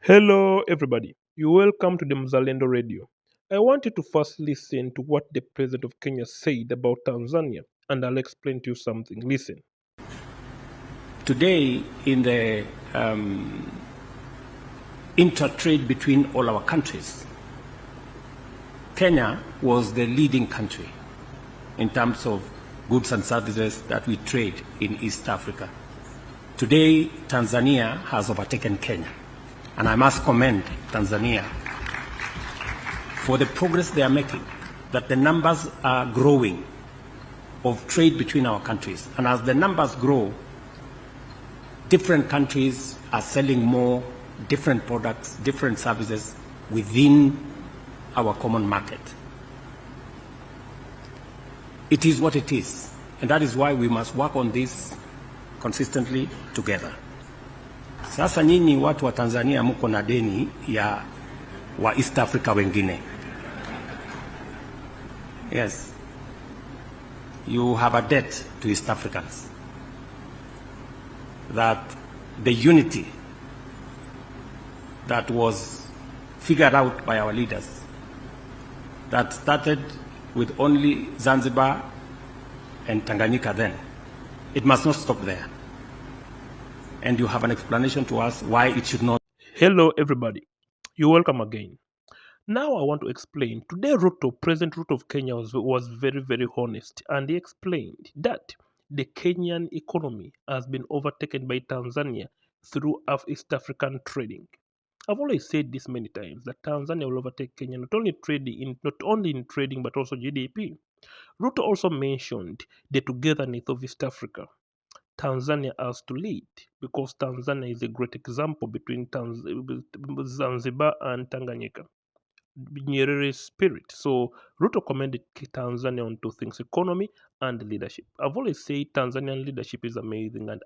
Hello, everybody. You welcome to the Mzalendo Radio. I want you to first listen to what the President of Kenya said about Tanzania, and I'll explain to you something. Listen. Today, in the intertrade between all our countries, Kenya was the leading country in terms of goods and services that we trade in East Africa. Today, Tanzania has overtaken Kenya, and I must commend Tanzania for the progress they are making, that the numbers are growing of trade between our countries. And as the numbers grow, different countries are selling more different products, different services within our common market. It is what it is, and that is why we must work on this consistently together. Sasa nyinyi watu wa Tanzania mko na deni ya wa East Africa wengine. Yes. You have a debt to East Africans. That the unity that was figured out by our leaders, that started with only Zanzibar and Tanganyika then, it must not stop there. And you have an explanation to us why it should not. Hello, everybody. You're welcome again. Now I want to explain. Today, President Ruto of Kenya was very, very honest, and he explained that the Kenyan economy has been overtaken by Tanzania through East African trading. I've always said this many times that Tanzania will overtake Kenya not only in trading but also GDP. Ruto also mentioned the togetherness of East Africa. Tanzania has to lead because Tanzania is a great example between Zanzibar and Tanganyika. Nyerere's spirit. So Ruto commended Tanzania on two things: economy and leadership. I've always said Tanzanian leadership is amazing, and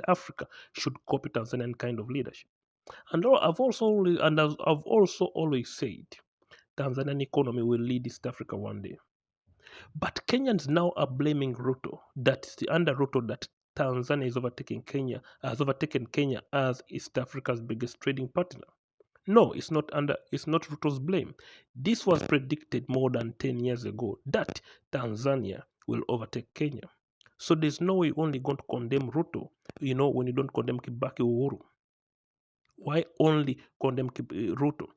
Africa should copy Tanzanian kind of leadership. I've also always said Tanzanian economy will lead East Africa one day. But Kenyans now are blaming Ruto under Ruto that Tanzania has overtaken Kenya as East Africa's biggest trading partner. No, it's not Ruto's blame. This was predicted more than 10 years ago that Tanzania will overtake Kenya. So there's no way you're only going to condemn Ruto, when you don't condemn Kibaki Uhuru. Why only condemn Ruto?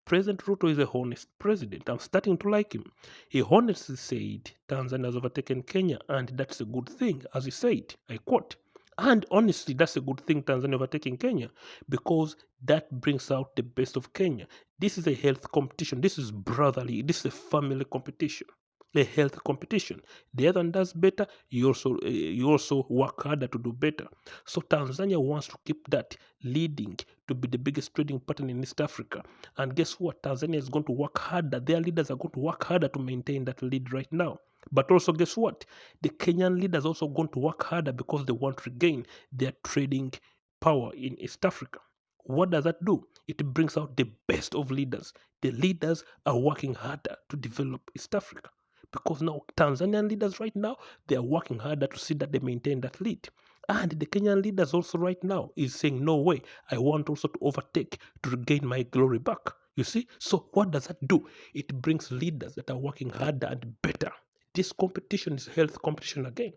President Ruto is a honest president. I'm starting to like him. He honestly said Tanzania has overtaken Kenya, and that's a good thing, as he said. I quote. And honestly, that's a good thing, Tanzania overtaking Kenya, because that brings out the best of Kenya. This is a health competition. This is brotherly. This is a family competition, a health competition. The other one does better, you also work harder to do better. So Tanzania wants to keep that leading to be the biggest trading partner in East Africa. And guess what? Tanzania is going to work harder. Their leaders are going to work harder to maintain that lead right now. But also, guess what? The Kenyan leaders are also going to work harder because they want to regain their trading power in East Africa. What does that do? It brings out the best of leaders. The leaders are working harder to develop East Africa. Because now Tanzanian leaders right now, they are working harder to see that they maintain that lead. And the Kenyan leaders also right now is saying, no way, I want also to overtake to regain my glory back. You see? So what does that do? It brings leaders that are working harder and better. This competition is health competition again.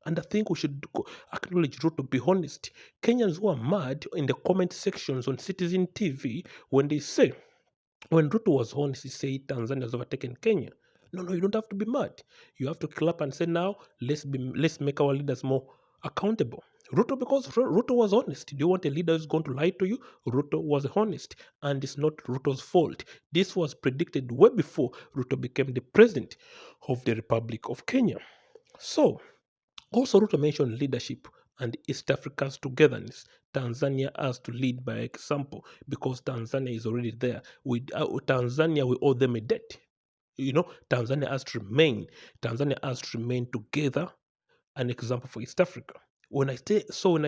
And I think we should acknowledge Ruto, to be honest. Kenyans who are mad in the comment sections on Citizen TV when Ruto was honest, he said Tanzania has overtaken Kenya. No, you don't have to be mad. You have to clap and say, now let's make our leaders more accountable. Because Ruto was honest. Do you want a leader who's going to lie to you? Ruto was honest, and it's not Ruto's fault. This was predicted way before Ruto became the president of the Republic of Kenya. So, also Ruto mentioned leadership and East Africa's togetherness. Tanzania has to lead by example because Tanzania is already there. Tanzania, we owe them a debt. Tanzania has to remain together, an example for East Africa. When I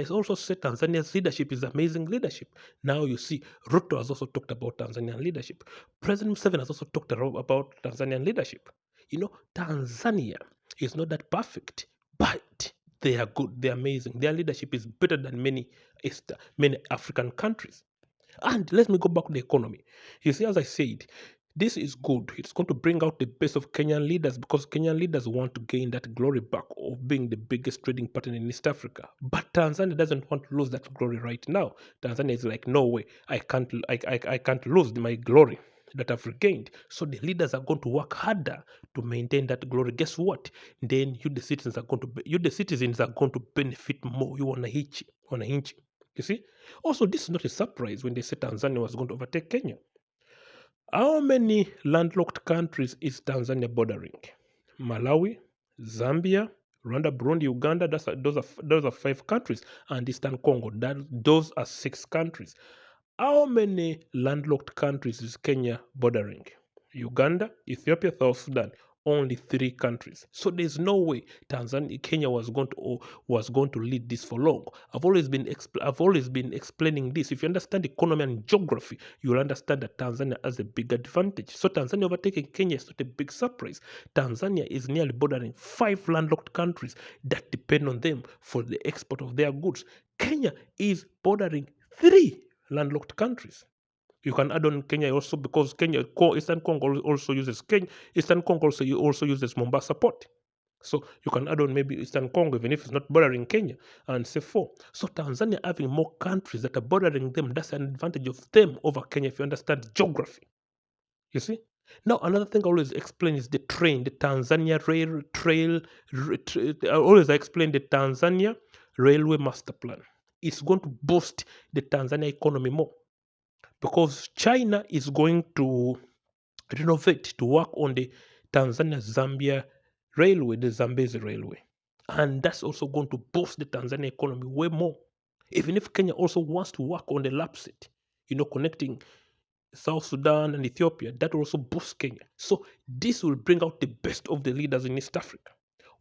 also say Tanzania's leadership is amazing leadership, now you see Ruto has also talked about Tanzanian leadership. President Museveni has also talked about Tanzanian leadership. Tanzania is not that perfect, but they are good. They're amazing. Their leadership is better than many African countries. And let me go back to the economy. You see, as I said, this is good. It's going to bring out the best of Kenyan leaders because Kenyan leaders want to gain that glory back of being the biggest trading partner in East Africa. But Tanzania doesn't want to lose that glory right now. Tanzania is like, no way, I can't lose my glory that I've regained. So the leaders are going to work harder to maintain that glory. Guess what? Then you the citizens are going to benefit more. You wanna hitch, wanna hinch. You see? Also, this is not a surprise when they said Tanzania was going to overtake Kenya. How many landlocked countries is Tanzania bordering? Malawi, Zambia, Rwanda, Burundi, Uganda. Those are 5 countries, and Eastern Congo. Those are 6 countries. How many landlocked countries is Kenya bordering? Uganda, Ethiopia, South Sudan. Only 3 countries. So there's no way Kenya was going to lead this for long. I've always been explaining this. If you understand economy and geography, you'll understand that Tanzania has a big advantage. So Tanzania overtaking Kenya is not a big surprise. Tanzania is nearly bordering 5 landlocked countries that depend on them for the export of their goods. Kenya is bordering 3 landlocked countries. You can add on Kenya also because Eastern Congo also uses Kenya. Eastern Congo also uses Mombasa Port. So you can add on maybe Eastern Congo even if it's not bordering Kenya and say 4. So Tanzania having more countries that are bordering them, that's an advantage of them over Kenya if you understand geography. You see? Now another thing I always explain is the Tanzania rail trail. I always explain the Tanzania Railway Master Plan. It's going to boost the Tanzania economy more because China is going to renovate to work on the Tanzania Zambia railway, the Zambezi railway. And that's also going to boost the Tanzania economy way more. Even if Kenya also wants to work on the LAPSET, connecting South Sudan and Ethiopia, that will also boost Kenya. So this will bring out the best of the leaders in East Africa.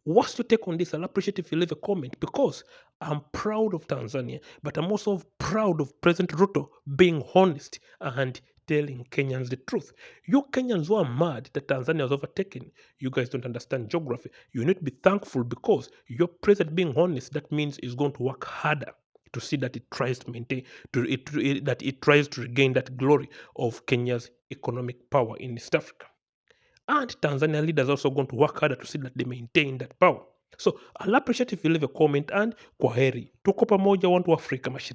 What's your take on this? I'll appreciate if you leave a comment because I'm proud of Tanzania, but I'm also proud of President Ruto being honest and telling Kenyans the truth. You Kenyans who are mad that Tanzania has overtaken, you guys don't understand geography. You need to be thankful because your president being honest, that means he's going to work harder to see that it tries to maintain, that it tries to regain that glory of Kenya's economic power in East Africa. And Tanzania leaders are also going to work harder to see that they maintain that power. So I'll appreciate if you leave a comment and kwaheri. Tuko pamoja, watu wa Afrika Mashariki.